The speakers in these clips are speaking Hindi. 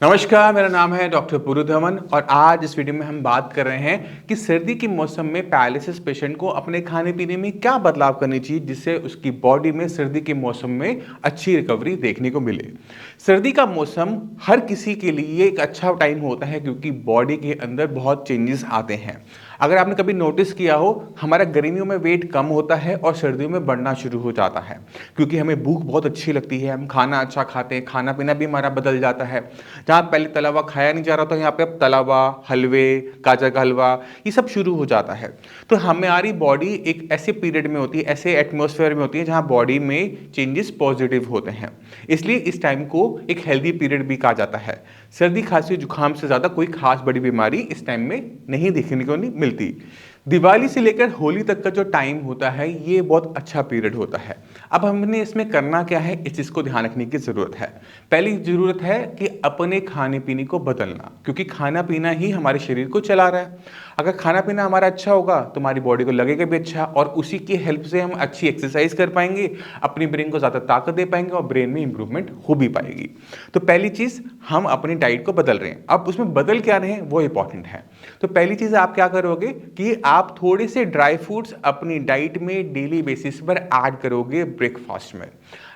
नमस्कार, मेरा नाम है डॉक्टर पुरुधमन और आज इस वीडियो में हम बात कर रहे हैं कि सर्दी के मौसम में पैरालिसिस पेशेंट को अपने खाने पीने में क्या बदलाव करनी चाहिए जिससे उसकी बॉडी में सर्दी के मौसम में अच्छी रिकवरी देखने को मिले। सर्दी का मौसम हर किसी के लिए एक अच्छा टाइम होता है क्योंकि बॉडी के अंदर बहुत चेंजेस आते हैं। अगर आपने कभी नोटिस किया हो, हमारा गर्मियों में वेट कम होता है और सर्दियों में बढ़ना शुरू हो जाता है क्योंकि हमें भूख बहुत अच्छी लगती है, हम खाना अच्छा खाते हैं, खाना पीना भी हमारा बदल जाता है। जहाँ पहले तला हुआ खाया नहीं जा रहा था, यहाँ पे अब तला हुआ, हलवे, गाजर का हलवा, ये सब शुरू हो जाता है। तो हमारी बॉडी एक ऐसे पीरियड में होती है, ऐसे एटमॉस्फेयर में होती है जहाँ बॉडी में चेंजेस पॉजिटिव होते हैं। इसलिए इस टाइम को एक हेल्दी पीरियड भी कहा जाता है। सर्दी खांसी जुकाम से ज़्यादा कोई खास बड़ी बीमारी इस टाइम में नहीं देखने को नहीं मिलती। दिवाली से लेकर होली तक का जो टाइम होता है ये बहुत अच्छा पीरियड होता है। अब हमने इसमें करना क्या है, इस चीज़ को ध्यान रखने की ज़रूरत है। पहली ज़रूरत है कि अपने खाने पीने को बदलना, क्योंकि खाना पीना ही हमारे शरीर को चला रहा है। अगर खाना पीना हमारा अच्छा होगा तो हमारी बॉडी को लगेगा भी अच्छा और उसी की हेल्प से हम अच्छी एक्सरसाइज कर पाएंगे, अपनी ब्रेन को ज़्यादा ताकत दे पाएंगे और ब्रेन में इंप्रूवमेंट हो भी पाएगी। तो पहली चीज़, हम अपनी डाइट को बदल रहे हैं। अब उसमें बदल क्या रहे हैं वो इंपॉर्टेंट है। तो पहली चीज़ आप क्या करोगे कि आप थोड़े से ड्राई फ्रूट्स अपनी डाइट में डेली बेसिस पर ऐड करोगे ब्रेकफास्ट में।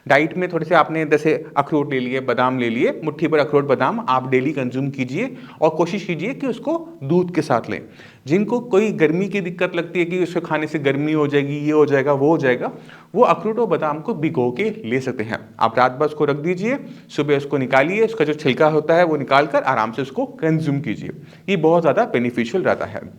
डाइट में थोड़े से आपने जैसे अखरोट ले लिए, बादाम ले लिए, मुट्ठी भर अखरोट बादाम आप डेली कंज्यूम कीजिए और कोशिश कीजिए कि उसको दूध के साथ लें। जिनको कोई गर्मी की दिक्कत लगती है कि उसको खाने से गर्मी हो जाएगी, ये हो जाएगा, वो हो जाएगा, वो अखरोट और बादाम को भिगो के ले सकते हैं। आप रात भर उसको रख दीजिए, सुबह उसको निकालिए, उसका जो छिलका होता है वो निकाल कर आराम से उसको कंज्यूम कीजिए। ये बहुत ज़्यादा बेनिफिशियल रहता है।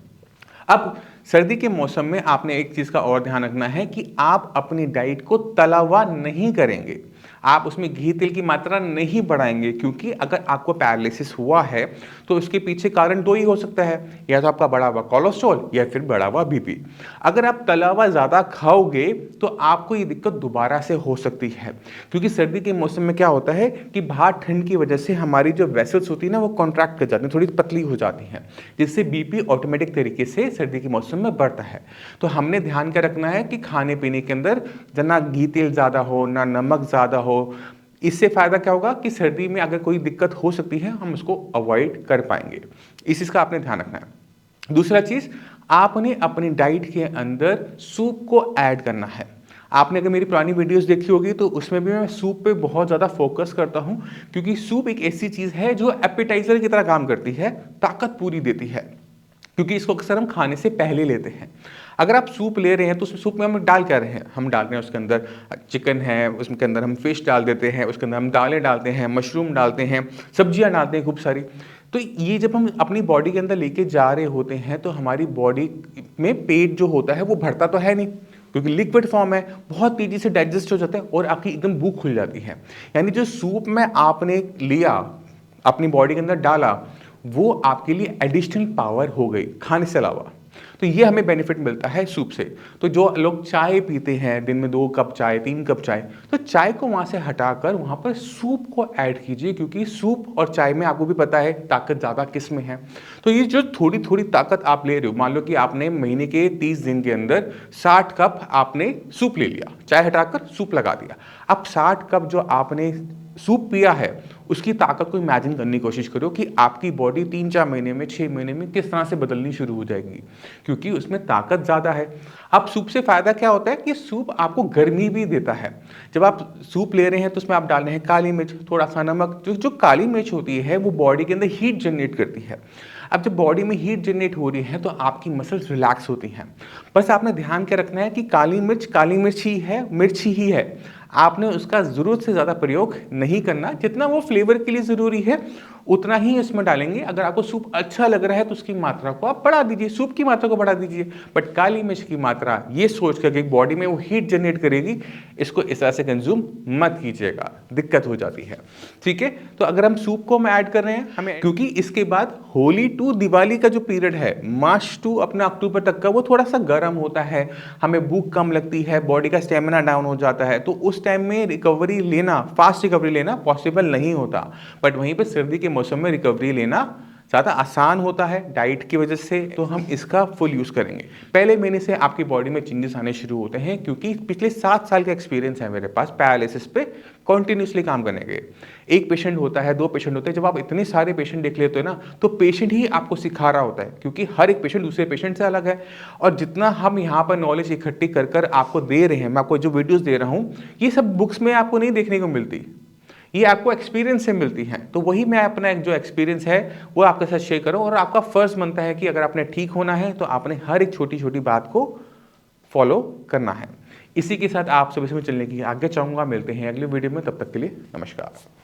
अब सर्दी के मौसम में आपने एक चीज़ का और ध्यान रखना है कि आप अपनी डाइट को तला हुआ नहीं करेंगे। आप उसमें घी तेल की मात्रा नहीं बढ़ाएंगे, क्योंकि अगर आपको पैरालिसिस हुआ है तो उसके पीछे कारण दो ही हो सकता है, या तो आपका बढ़ा हुआ कोलेस्ट्रॉल या फिर बढ़ा हुआ बीपी। अगर आप तला हुआ ज़्यादा खाओगे तो आपको ये दिक्कत दोबारा से हो सकती है, क्योंकि सर्दी के मौसम में क्या होता है कि बाहर ठंड की वजह से हमारी जो वेसल्स होती है ना वो कॉन्ट्रैक्ट कर जाती हैं, थोड़ी पतली हो जाती हैं, जिससे बीपी ऑटोमेटिक तरीके से सर्दी के मौसम में बढ़ता है। तो हमने ध्यान क्या रखना है कि खाने पीने के अंदर ना घी तेल ज़्यादा हो, ना नमक ज़्यादा हो। इससे फ़ायदा क्या होगा कि सर्दी में अगर कोई दिक्कत हो सकती है हम उसको अवॉइड कर पाएंगे। इस चीज़ का आपने ध्यान रखना है। दूसरा चीज़, आपने अपनी डाइट के अंदर सूप को ऐड करना है। आपने अगर मेरी पुरानी वीडियोस देखी होगी तो उसमें भी मैं सूप पे बहुत ज़्यादा फोकस करता हूँ, क्योंकि सूप एक ऐसी चीज़ है जो एपेटाइज़र की तरह काम करती है, ताकत पूरी देती है, क्योंकि इसको अक्सर हम खाने से पहले लेते हैं। अगर आप सूप ले रहे हैं तो उस सूप में हम डाल क्या रहे हैं, हम डाल रहे हैं उसके अंदर चिकन है, उसके अंदर हम फिश डाल देते हैं, उसके अंदर हम दालें डालते हैं, मशरूम डालते हैं, सब्जियां डालते हैं खूब सारी। तो ये जब हम अपनी बॉडी के अंदर लेके जा रहे होते हैं तो हमारी बॉडी में पेट जो होता है वो भरता तो है नहीं, क्योंकि लिक्विड फॉर्म है, बहुत तेजी से डाइजेस्ट हो जाता है और आपकी एकदम भूख खुल जाती है। यानी जो सूप में आपने लिया, अपनी बॉडी के अंदर डाला, वो आपके लिए एडिशनल पावर हो गई खाने से अलावा। तो ये हमें बेनिफिट मिलता है सूप से। तो जो लोग चाय पीते हैं, दिन में 2 कप चाय, 3 कप चाय, तो चाय को वहाँ से हटाकर वहाँ पर सूप को ऐड कीजिए, क्योंकि सूप और चाय में आपको भी पता है ताकत ज़्यादा किस में है। तो ये जो थोड़ी थोड़ी ताकत आप ले रहे हो, मान लो कि आपने महीने के 30 दिन के अंदर 60 कप आपने सूप ले लिया, चाय हटाकर सूप लगा दिया। अब 60 कप जो आपने सूप पिया है उसकी ताकत को इमेजिन करने की कोशिश करो कि आपकी बॉडी 3-4 महीने में, 6 महीने में किस तरह से बदलनी शुरू हो जाएगी, क्योंकि उसमें ताकत ज़्यादा है। अब सूप से फ़ायदा क्या होता है कि सूप आपको गर्मी भी देता है। जब आप सूप ले रहे हैं तो उसमें आप डाल रहे हैं काली मिर्च, थोड़ा सा नमक। जो काली मिर्च होती है वो बॉडी के अंदर हीट जनरेट करती है। अब जब बॉडी में हीट जनरेट हो रही है तो आपकी मसल्स रिलैक्स होती हैं। बस आपने ध्यान क्या रखना है कि काली मिर्च ही है, मिर्च ही है। आपने उसका ज़रूरत से ज़्यादा प्रयोग नहीं करना, जितना वो फ्लेवर के लिए ज़रूरी है उतना ही इसमें डालेंगे। अगर आपको सूप अच्छा लग रहा है तो उसकी मात्रा को आप बढ़ा दीजिए, सूप की मात्रा को बढ़ा दीजिए, बट काली मिर्च की मात्रा ये सोच कर कि बॉडी में वो हीट जनरेट करेगी, इसको इस तरह से कंज्यूम मत कीजिएगा, दिक्कत हो जाती है। ठीक है, तो अगर हम सूप को हम ऐड कर रहे हैं, हमें क्योंकि इसके बाद होली टू दिवाली का जो पीरियड है, मार्च टू अपना अक्टूबर तक का, वो थोड़ा सा गर्म होता है, हमें भूख कम लगती है, बॉडी का स्टेमिना डाउन हो जाता है, तो उस टाइम में रिकवरी लेना, फास्ट रिकवरी लेना पॉसिबल नहीं होता। बट वहीं पर सर्दी के मौसम में रिकवरी लेना ज़्यादा आसान होता है डाइट की वजह से, तो हम इसका फुल यूज़ करेंगे। पहले महीने से आपकी बॉडी में चेंजेस आने शुरू होते हैं, क्योंकि पिछले 7 साल का एक्सपीरियंस है मेरे पास पैरालिसिस पे कंटिन्यूअसली काम करने के। एक पेशेंट होता है, 2 पेशेंट होते हैं, जब आप इतने सारे पेशेंट देख लेते हो ना, तो पेशेंट ही आपको सिखा रहा होता है, क्योंकि हर एक पेशेंट दूसरे पेशेंट से अलग है। और जितना हम यहाँ पर नॉलेज इकट्ठी कर कर आपको दे रहे हैं, मैं आपको जो वीडियोस दे रहा हूँ, ये सब बुक्स में आपको नहीं देखने को मिलती, ये आपको एक्सपीरियंस से मिलती हैं। तो वही मैं अपना एक जो एक्सपीरियंस है वो आपके साथ शेयर करूँ, और आपका फर्ज बनता है कि अगर आपने ठीक होना है तो आपने हर एक छोटी छोटी बात को फॉलो करना है। इसी के साथ आप सभी से मैं चलने की आज्ञा चाहूँगा। मिलते हैं अगले वीडियो में, तब तक के लिए नमस्कार।